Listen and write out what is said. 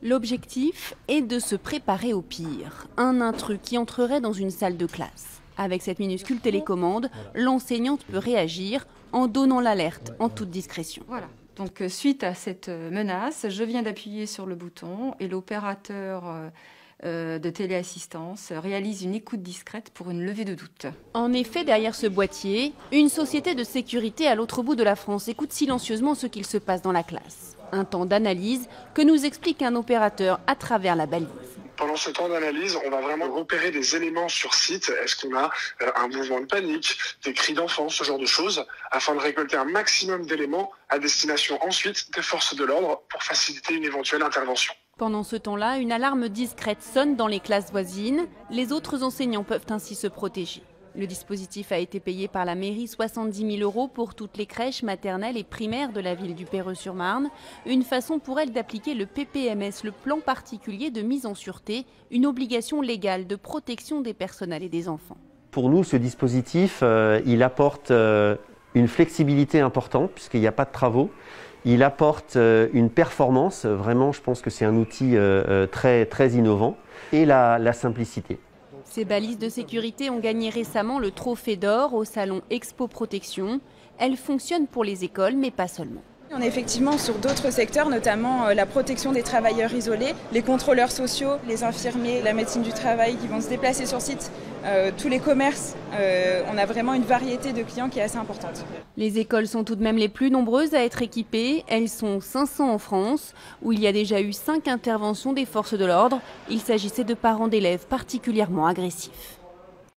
L'objectif est de se préparer au pire, un intrus qui entrerait dans une salle de classe. Avec cette minuscule télécommande, l'enseignante peut réagir en donnant l'alerte en toute discrétion. Voilà. Donc suite à cette menace, je viens d'appuyer sur le bouton et l'opérateur de téléassistance réalise une écoute discrète pour une levée de doute. En effet, derrière ce boîtier, une société de sécurité à l'autre bout de la France écoute silencieusement ce qu'il se passe dans la classe. Un temps d'analyse que nous explique un opérateur à travers la balise. Pendant ce temps d'analyse, on va vraiment repérer des éléments sur site. Est-ce qu'on a un mouvement de panique, des cris d'enfants, ce genre de choses, afin de récolter un maximum d'éléments à destination ensuite des forces de l'ordre pour faciliter une éventuelle intervention. Pendant ce temps-là, une alarme discrète sonne dans les classes voisines. Les autres enseignants peuvent ainsi se protéger. Le dispositif a été payé par la mairie 70 000 € pour toutes les crèches maternelles et primaires de la ville du Perreux-sur-Marne. Une façon pour elle d'appliquer le PPMS, le plan particulier de mise en sûreté, une obligation légale de protection des personnels et des enfants. Pour nous, ce dispositif, il apporte une flexibilité importante puisqu'il n'y a pas de travaux. Il apporte une performance, vraiment je pense que c'est un outil très innovant, et la simplicité. Ces balises de sécurité ont gagné récemment le Trophée d'or au salon Expo Protection. Elles fonctionnent pour les écoles, mais pas seulement. On est effectivement sur d'autres secteurs, notamment la protection des travailleurs isolés, les contrôleurs sociaux, les infirmiers, la médecine du travail qui vont se déplacer sur site, tous les commerces. On a vraiment une variété de clients qui est assez importante. Les écoles sont tout de même les plus nombreuses à être équipées. Elles sont 500 en France, où il y a déjà eu 5 interventions des forces de l'ordre. Il s'agissait de parents d'élèves particulièrement agressifs.